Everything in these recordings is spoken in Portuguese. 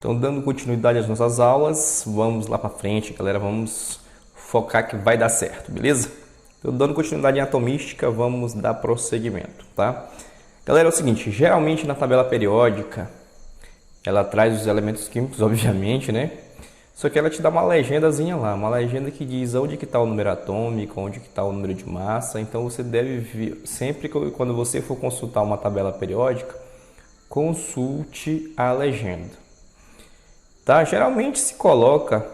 Então, dando continuidade às nossas aulas, vamos lá para frente, galera. Vamos focar que vai dar certo, beleza? Então, dando continuidade em atomística, vamos dar prosseguimento, tá? Galera, é o seguinte, geralmente na tabela periódica, ela traz os elementos químicos, obviamente, né? Só que ela te dá uma legendazinha lá, uma legenda que diz onde que está o número atômico, onde que está o número de massa. Então, você deve ver, sempre que quando você for consultar uma tabela periódica, consulte a legenda. Tá? Geralmente se coloca,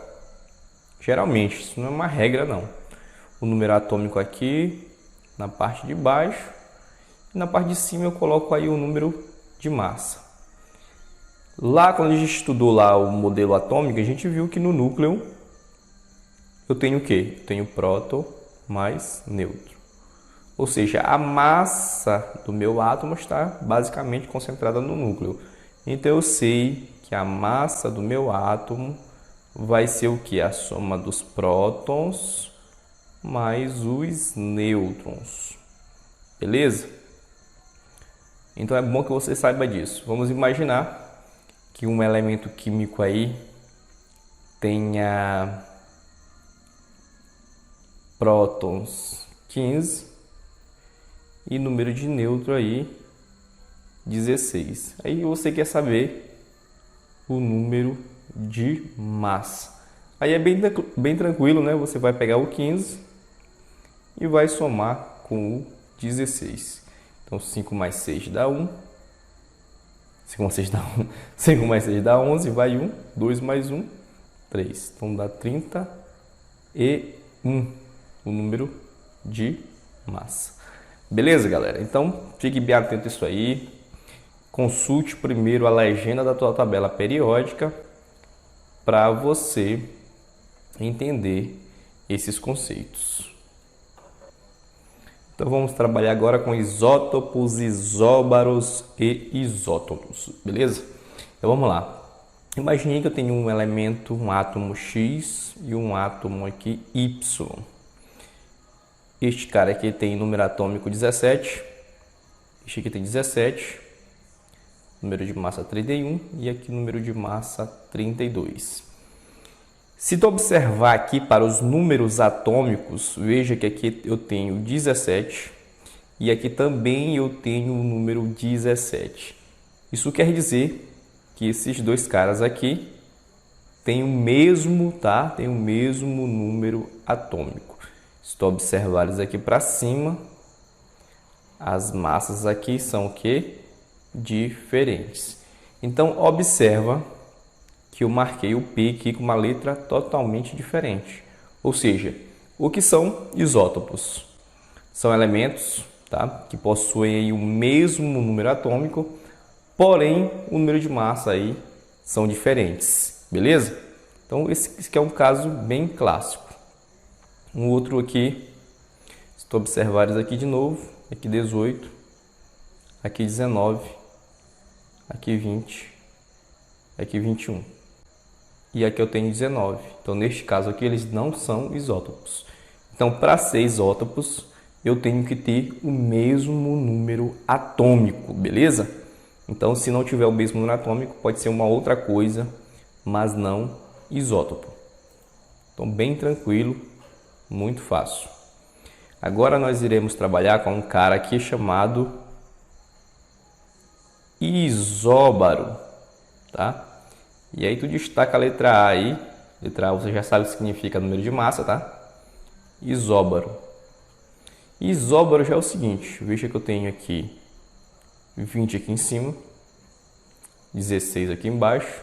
geralmente, isso não é uma regra não, o número atômico aqui na parte de baixo e na parte de cima eu coloco aí o número de massa. Lá quando a gente estudou lá o modelo atômico, a gente viu que no núcleo eu tenho o quê? Eu tenho próton mais nêutron. Ou seja, a massa do meu átomo está basicamente concentrada no núcleo. Então eu sei que a massa do meu átomo vai ser o que? A soma dos prótons mais os nêutrons. Beleza? Então é bom que você saiba disso. Vamos imaginar que um elemento químico aí tenha prótons 15 e número de nêutron aí 16. Aí você quer saber o número de massa. Aí é bem tranquilo, né? Você vai pegar o 15 e vai somar com o 16. Então 5 mais 6 dá 1. 5 mais 6 dá 1. 5 mais 6 dá 11, vai 1. 2 mais 1, 3. Então dá 31 o número de massa. Beleza, galera? Então fique bem atento a isso aí. Consulte primeiro a legenda da tua tabela periódica para você entender esses conceitos. Então vamos trabalhar agora com isótopos, isóbaros e isótonos, beleza? Então vamos lá. Imagine que eu tenho um elemento, um átomo X e um átomo aqui Y. Este cara aqui tem número atômico 17, este aqui tem 17. Número de massa 31 e aqui número de massa 32. Se tu observar aqui para os números atômicos, veja que aqui eu tenho 17 e aqui também eu tenho o número 17. Isso quer dizer que esses dois caras aqui têm o mesmo, tá? Tem o mesmo número atômico. Se tu observares aqui para cima, as massas aqui são o quê? Diferentes. Então observa que eu marquei o P aqui com uma letra totalmente diferente. Ou seja, o que são isótopos? São elementos, tá, que possuem o mesmo número atômico, porém o número de massa aí são diferentes, beleza? Então esse aqui é um caso bem clássico. Um outro aqui, se tu observares aqui de novo, aqui 18, aqui 19, aqui 20, aqui 21. E aqui eu tenho 19. Então, neste caso aqui, eles não são isótopos. Então, para ser isótopos, eu tenho que ter o mesmo número atômico, beleza? Então, se não tiver o mesmo número atômico, pode ser uma outra coisa, mas não isótopo. Então, bem tranquilo, muito fácil. Agora, nós iremos trabalhar com um cara aqui chamado isóbaro, tá? E aí tu destaca a letra A aí. Letra A você já sabe o que significa número de massa, tá? Isóbaro. Isóbaro já é o seguinte, veja que eu tenho aqui 20 aqui em cima, 16 aqui embaixo,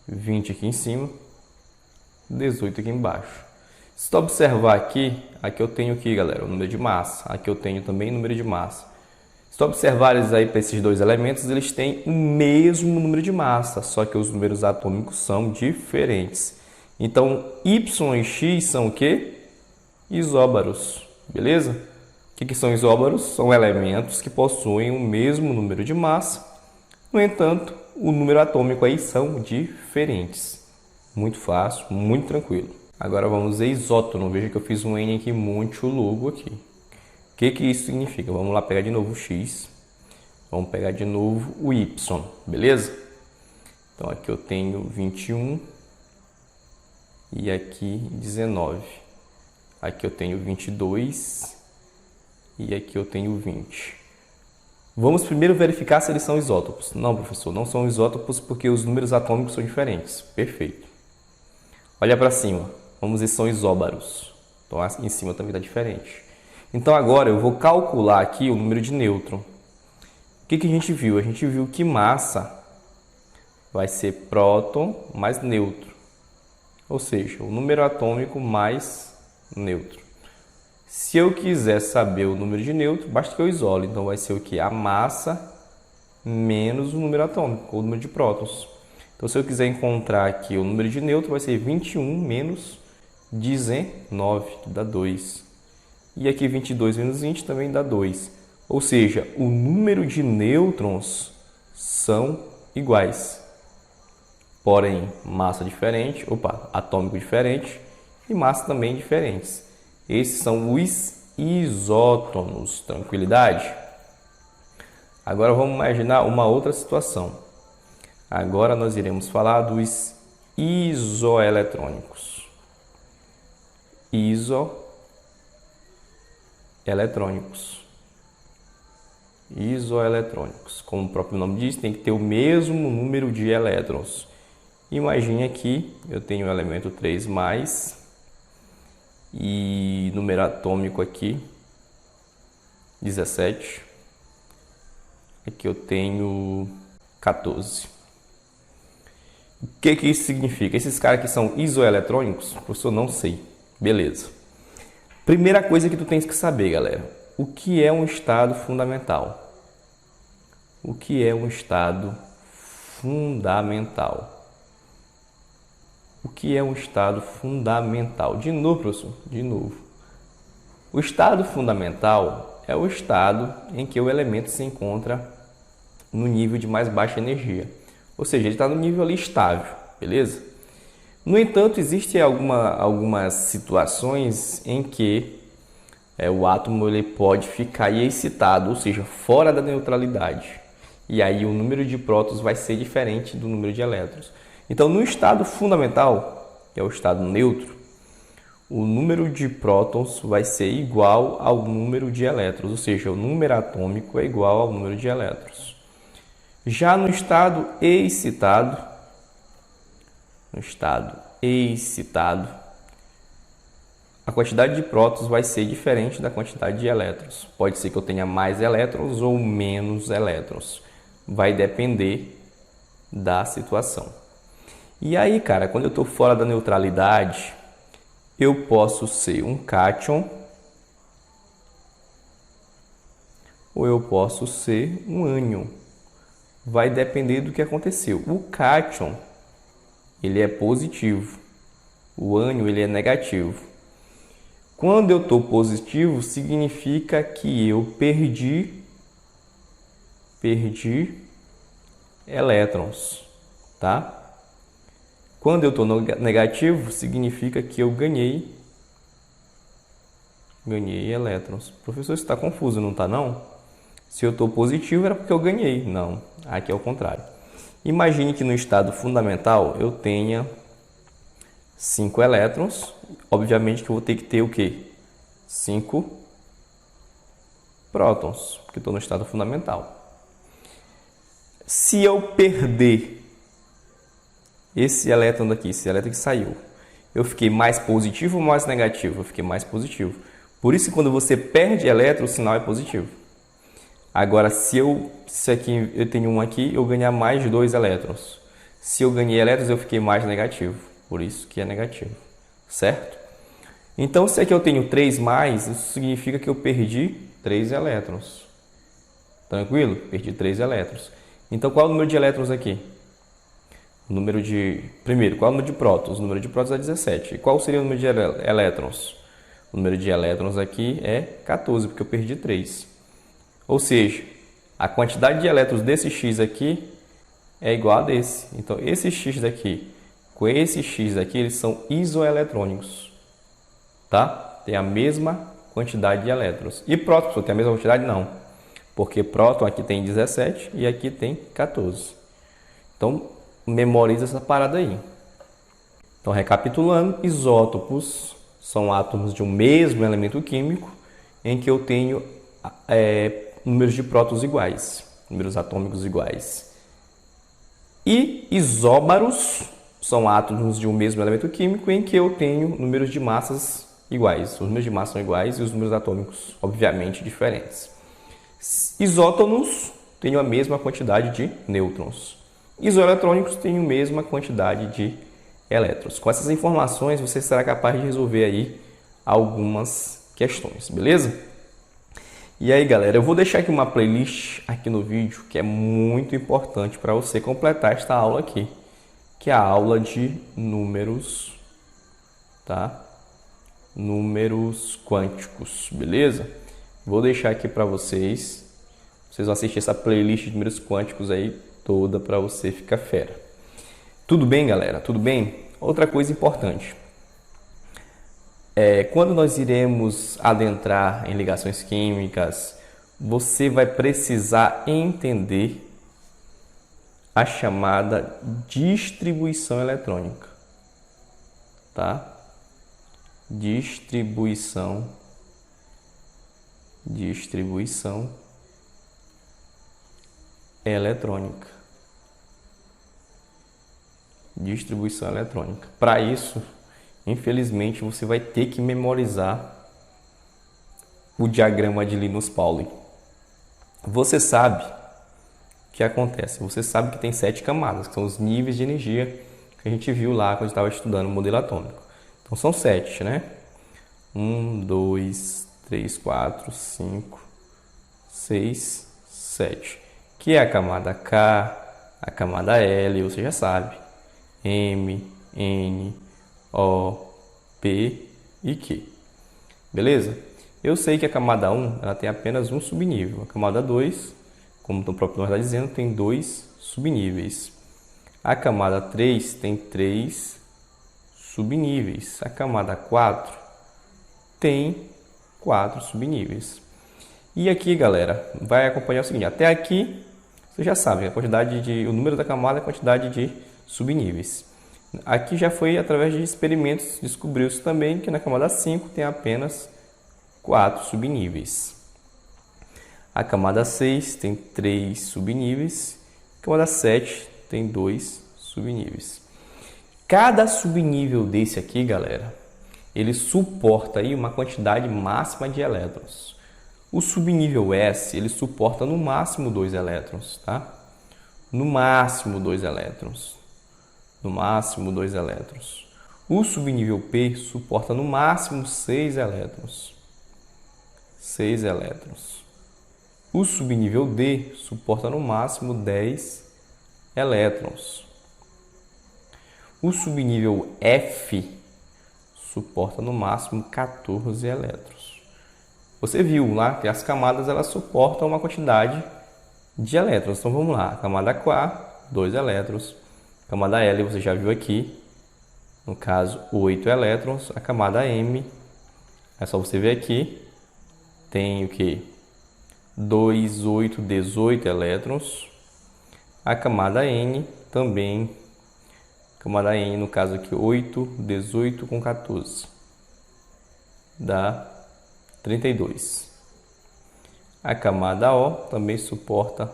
20 aqui em cima, 18 aqui embaixo. Se tu observar aqui, aqui eu tenho aqui, galera, o número de massa. Aqui eu tenho também o número de massa. Se tu observares aí para esses dois elementos, eles têm o mesmo número de massa, só que os números atômicos são diferentes. Então, Y e X são o quê? Isóbaros, beleza? O que são isóbaros? São elementos que possuem o mesmo número de massa, no entanto, o número atômico aí são diferentes. Muito fácil, muito tranquilo. Agora vamos ver isótono. Veja que eu fiz um N aqui muito logo aqui. O que isso significa? Vamos lá pegar de novo o X. Vamos pegar de novo o Y, beleza? Então aqui eu tenho 21 e aqui 19. Aqui eu tenho 22 e aqui eu tenho 20. Vamos primeiro verificar se eles são isótopos. Não, professor, não são isótopos porque os números atômicos são diferentes. Perfeito. Olha para cima. Vamos ver se são isóbaros. Então em cima também está diferente. Então agora eu vou calcular aqui o número de nêutron. O que a gente viu? A gente viu que massa vai ser próton mais nêutron. Ou seja, o número atômico mais nêutron. Se eu quiser saber o número de nêutron, basta que eu isole. Então vai ser o que? A massa menos o número atômico, ou o número de prótons. Então se eu quiser encontrar aqui o número de nêutron, vai ser 21 menos 19, que dá 2. E aqui 22 menos 20 também dá 2. Ou seja, o número de nêutrons são iguais. Porém, massa diferente, atômico diferente e massa também diferentes. Esses são os isótons. Tranquilidade? Agora vamos imaginar uma outra situação. Agora nós iremos falar dos isoeletrônicos. Isoeletrônicos. Como o próprio nome diz, tem que ter o mesmo número de elétrons. Imagine aqui, eu tenho o elemento 3+, e número atômico aqui, 17. Aqui eu tenho 14. O que isso significa? Esses caras aqui são isoeletrônicos? Professor, não sei. Beleza. Primeira coisa que tu tens que saber, galera. O que é um estado fundamental? O que é um estado fundamental? O que é um estado fundamental? De novo, professor, de novo. O estado fundamental é o estado em que o elemento se encontra no nível de mais baixa energia. Ou seja, ele está no nível ali estável, beleza? No entanto, existem algumas situações em que o átomo ele pode ficar excitado, ou seja, fora da neutralidade. E aí o número de prótons vai ser diferente do número de elétrons. Então, no estado fundamental, que é o estado neutro, o número de prótons vai ser igual ao número de elétrons, ou seja, o número atômico é igual ao número de elétrons. Já no estado excitado, a quantidade de prótons vai ser diferente da quantidade de elétrons. Pode ser que eu tenha mais elétrons ou menos elétrons. Vai depender da situação. E aí, cara, quando eu estou fora da neutralidade, eu posso ser um cátion ou eu posso ser um ânion. Vai depender do que aconteceu. O cátion, ele é positivo. O ânion, ele é negativo. Quando eu estou positivo, significa que eu perdi elétrons, tá? Quando eu estou negativo, significa que eu ganhei elétrons. Professor, isso está confuso, não está não? Se eu estou positivo, era porque eu ganhei. Não, aqui é o contrário. Imagine que no estado fundamental eu tenha 5 elétrons. Obviamente que eu vou ter que ter o quê? 5 prótons, porque estou no estado fundamental. Se eu perder esse elétron daqui, esse elétron que saiu, eu fiquei mais positivo ou mais negativo? Eu fiquei mais positivo. Por isso, quando você perde elétron, o sinal é positivo. Agora, se aqui eu tenho um aqui, eu ganhar mais 2 elétrons. Se eu ganhei elétrons, eu fiquei mais negativo. Por isso que é negativo. Certo? Então, se aqui eu tenho 3+, isso significa que eu perdi 3 elétrons. Tranquilo? Perdi 3 elétrons. Então, qual é o número de elétrons aqui? Primeiro, qual é o número de prótons? O número de prótons é 17. E qual seria o número de elétrons? O número de elétrons aqui é 14, porque eu perdi 3. Ou seja, a quantidade de elétrons desse X aqui é igual a desse. Então, esse X daqui com esse X aqui, eles são isoeletrônicos. Tá? Tem a mesma quantidade de elétrons. E prótons tem a mesma quantidade? Não. Porque próton aqui tem 17 e aqui tem 14. Então, memoriza essa parada aí. Então, recapitulando, isótopos são átomos de um mesmo elemento químico em que eu tenho números de prótons iguais, números atômicos iguais. E isóbaros são átomos de um mesmo elemento químico em que eu tenho números de massas iguais. Os números de massa são iguais e os números atômicos, obviamente, diferentes. Isótonos têm a mesma quantidade de nêutrons. Isoeletrônicos têm a mesma quantidade de elétrons. Com essas informações, você será capaz de resolver aí algumas questões, beleza? E aí, galera, eu vou deixar aqui uma playlist aqui no vídeo que é muito importante para você completar esta aula aqui, que é a aula de números, tá? Números quânticos, beleza? Vou deixar aqui para vocês. Vocês vão assistir essa playlist de números quânticos aí toda para você ficar fera. Tudo bem, galera? Tudo bem? Outra coisa importante. Quando nós iremos adentrar em ligações químicas, você vai precisar entender a chamada distribuição eletrônica, tá? Distribuição eletrônica. Distribuição eletrônica. Para isso, infelizmente, você vai ter que memorizar o diagrama de Linus-Pauling. Você sabe o que acontece? Você sabe que tem 7 camadas, que são os níveis de energia que a gente viu lá quando estava estudando o modelo atômico. Então, são 7, né? 1, 2, 3, 4, 5, 6, 7. Que é a camada K, a camada L, você já sabe. M, N, O, P e Q. Beleza? Eu sei que a camada 1 ela tem apenas um subnível. A camada 2, como o próprio nome está dizendo, tem 2 subníveis. A camada 3 tem 3 subníveis. A camada 4 tem 4 subníveis. E aqui, galera, vai acompanhar o seguinte. Até aqui, você já sabe, o número da camada é a quantidade de subníveis. Aqui já foi através de experimentos, descobriu-se também que na camada 5 tem apenas 4 subníveis. A camada 6 tem 3 subníveis. A camada 7 tem 2 subníveis. Cada subnível desse aqui, galera, ele suporta aí uma quantidade máxima de elétrons. O subnível S, ele suporta no máximo 2 elétrons, tá? No máximo 2 elétrons. No máximo 2 elétrons. O subnível P suporta no máximo 6 elétrons. 6 elétrons. O subnível D suporta no máximo 10 elétrons. O subnível F suporta no máximo 14 elétrons. Você viu lá que as camadas elas suportam uma quantidade de elétrons. Então vamos lá. A camada K, 2 elétrons. A camada L você já viu aqui. No caso, 8 elétrons. A camada M, é só você ver aqui. Tem o que? 2, 8, 18 elétrons. A camada N também. Camada N, no caso aqui, 8, 18 com 14. Dá 32. A camada O também suporta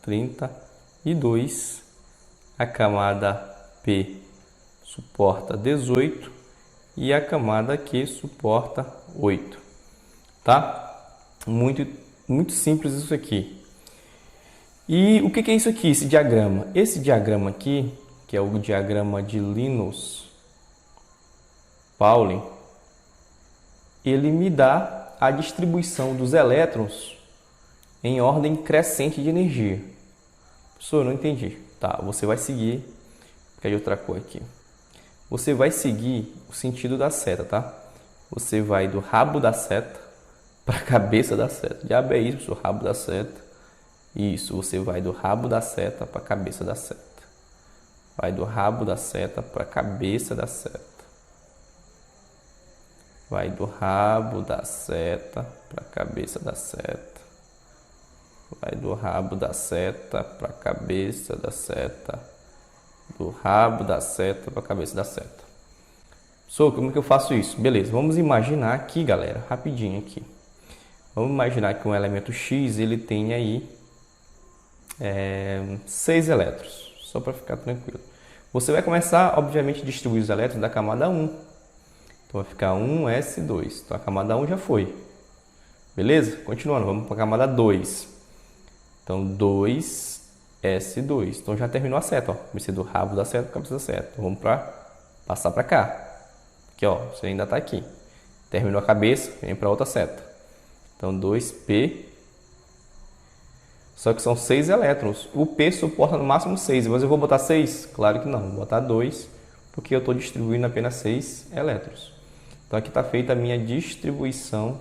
32. A camada P suporta 18. E a camada Q suporta 8. Tá? Muito simples isso aqui. E o que é isso aqui, esse diagrama? Esse diagrama aqui, que é o diagrama de Linus-Pauling, ele me dá a distribuição dos elétrons em ordem crescente de energia. Professor, eu não entendi. Tá, você vai seguir, que é de outra cor aqui. Você vai seguir o sentido da seta, tá? Você vai do rabo da seta para a cabeça da seta. Diabo é isso, professor, rabo da seta. Isso, você vai do rabo da seta para a cabeça da seta. Vai do rabo da seta para a cabeça da seta. Vai do rabo da seta para a cabeça da seta. Vai do rabo da seta para a cabeça da seta. Do rabo da seta para a cabeça da seta. Como que eu faço isso? Beleza, vamos imaginar aqui, galera, rapidinho aqui. Vamos imaginar que um elemento X, ele tem aí 6 elétrons, só para ficar tranquilo. Você vai começar, obviamente, a distribuir os elétrons da camada 1. Então vai ficar 1s2. Então a camada 1 já foi. Beleza? Continuando, vamos para a camada 2. Então 2s2. Então já terminou a seta, ó. Comecei do rabo da seta para a cabeça da seta. Então, vamos passar para cá. Aqui, ó, você ainda está aqui. Terminou a cabeça, vem para outra seta. Então 2p. Só que são 6 elétrons. O P suporta no máximo 6. Mas eu vou botar 6? Claro que não. Vou botar 2, porque eu estou distribuindo apenas 6 elétrons. Então aqui está feita a minha distribuição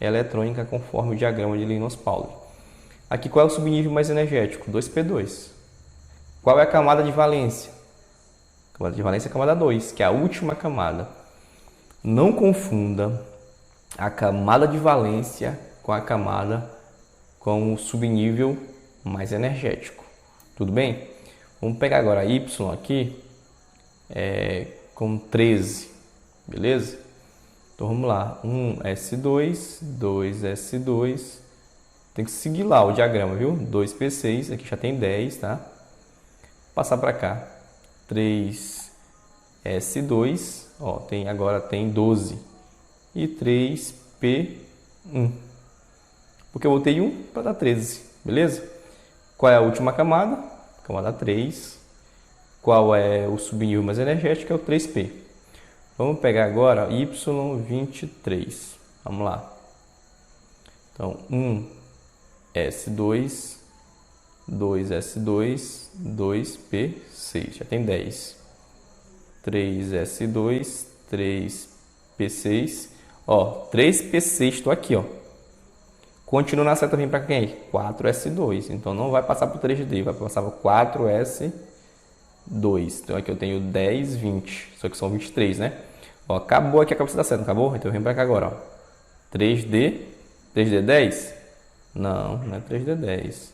eletrônica conforme o diagrama de Linus-Pauling. Aqui qual é o subnível mais energético? 2p2. Qual é a camada de valência? A camada de valência é a camada 2, que é a última camada. Não confunda a camada de valência com a camada com o subnível mais energético. Tudo bem? Vamos pegar agora Y aqui com 13, beleza? Então vamos lá, 1s2, 2s2, tem que seguir lá o diagrama, viu? 2p6, aqui já tem 10, tá? Passar para cá, 3s2, ó, agora tem 12 e 3p1. Porque eu botei 1 para dar 13, beleza? Qual é a última camada? Camada 3. Qual é o subnível mais energético? É o 3p. Vamos pegar agora Y23. Vamos lá. Então, 1s2, 2s2, 2p6. Já tem 10. 3s2, 3p6. Ó, 3p6, estou aqui, ó. Continua na seta, vem para quem? 4s2. Então não vai passar para o 3D, vai passar para 4s2. Então aqui eu tenho 10, 20. Só que são 23, né? Ó, acabou aqui a cabeça da seta, acabou? Então vem para cá agora, ó. 3D. 3D10? Não, não é 3D10.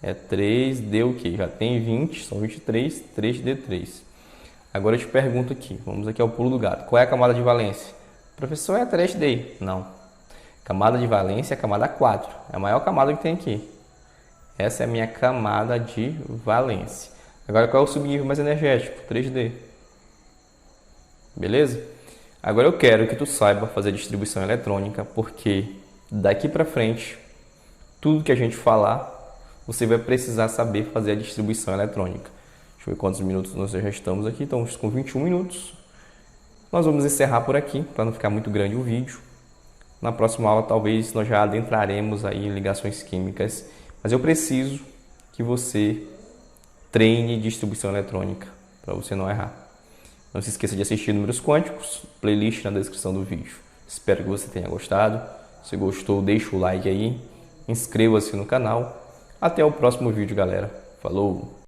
É 3D o quê? Já tem 20, são 23, 3D3. Agora eu te pergunto aqui, vamos aqui ao pulo do gato. Qual é a camada de valência? Professor, é 3D. Não. Camada de valência é a camada 4. É a maior camada que tem aqui. Essa é a minha camada de valência. Agora, qual é o subnível mais energético? 3D. Beleza? Agora eu quero que tu saiba fazer distribuição eletrônica, porque daqui para frente, tudo que a gente falar, você vai precisar saber fazer a distribuição eletrônica. Deixa eu ver quantos minutos nós já estamos aqui. Estamos com 21 minutos. Nós vamos encerrar por aqui, para não ficar muito grande o vídeo. Na próxima aula, talvez, nós já adentraremos aí em ligações químicas. Mas eu preciso que você treine distribuição eletrônica, para você não errar. Não se esqueça de assistir Números Quânticos, playlist na descrição do vídeo. Espero que você tenha gostado. Se gostou, deixa o like aí. Inscreva-se no canal. Até o próximo vídeo, galera. Falou!